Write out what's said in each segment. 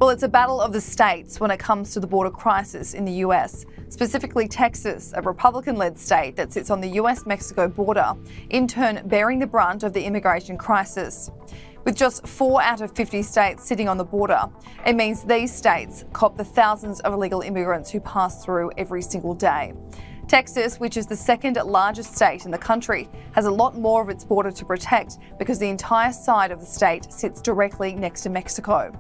Well, it's a battle of the states when it comes to the border crisis in the US, specifically Texas, a Republican-led state that sits on the US-Mexico border, in turn bearing the brunt of the immigration crisis. With just 4 out of 50 states sitting on the border, it means these states cop the thousands of illegal immigrants who pass through every single day. Texas, which is the second largest state in the country, has a lot more of its border to protect because the entire side of the state sits directly next to Mexico.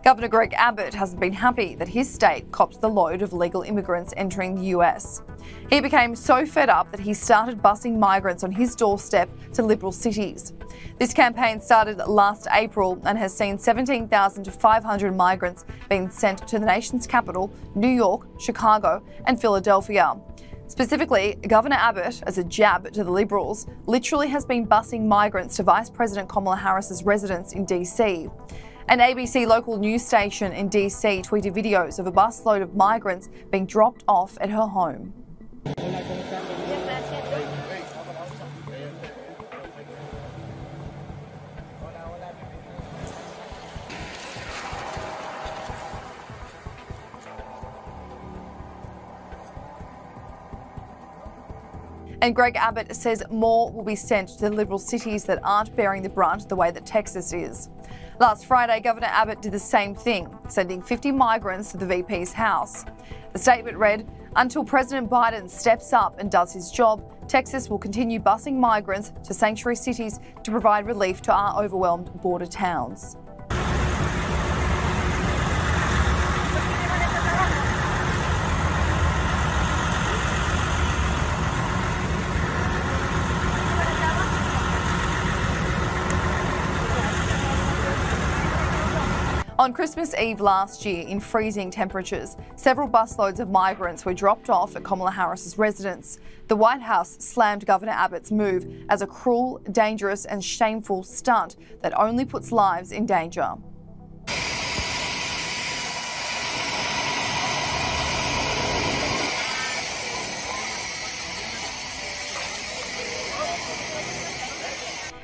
Governor Greg Abbott hasn't been happy that his state copped the load of illegal immigrants entering the US. He became so fed up that he started busing migrants on his doorstep to Liberal cities. This campaign started last April and has seen 17,500 migrants being sent to the nation's capital, New York, Chicago, and Philadelphia. Specifically, Governor Abbott, as a jab to the Liberals, literally has been busing migrants to Vice President Kamala Harris's residence in DC. An ABC local news station in DC tweeted videos of a busload of migrants being dropped off at her home. And Greg Abbott says more will be sent to the Liberal cities that aren't bearing the brunt the way that Texas is. Last Friday, Governor Abbott did the same thing, sending 50 migrants to the VP's house. The statement read, "Until President Biden steps up and does his job, Texas will continue busing migrants to sanctuary cities to provide relief to our overwhelmed border towns." On Christmas Eve last year, in freezing temperatures, several busloads of migrants were dropped off at Kamala Harris's residence. The White House slammed Governor Abbott's move as a cruel, dangerous and shameful stunt that only puts lives in danger.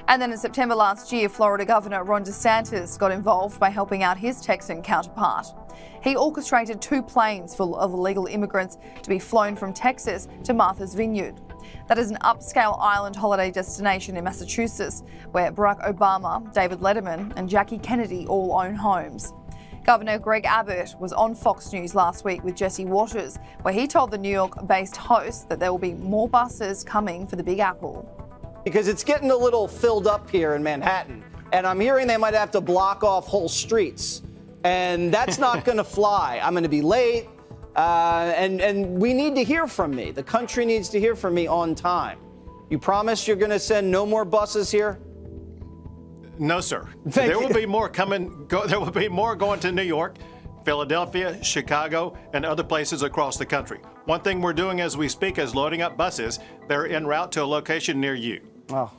And then in September last year, Florida Governor Ron DeSantis got involved by helping out his Texan counterpart. He orchestrated 2 planes full of illegal immigrants to be flown from Texas to Martha's Vineyard. That is an upscale island holiday destination in Massachusetts where Barack Obama, David Letterman and Jackie Kennedy all own homes. Governor Greg Abbott was on Fox News last week with Jesse Waters, where he told the New York-based host that there will be more buses coming for the Big Apple. Because it's getting a little filled up here in Manhattan, and I'm hearing they might have to block off whole streets, and that's not going to fly. I'm going to be late, and we need to hear from me. The country needs to hear from me on time. You promise you're going to send no more buses here? No, sir. There will be more coming. There will be more going to New York, Philadelphia, Chicago, and other places across the country. One thing we're doing as we speak is loading up buses that are en route to a location near you. Oh.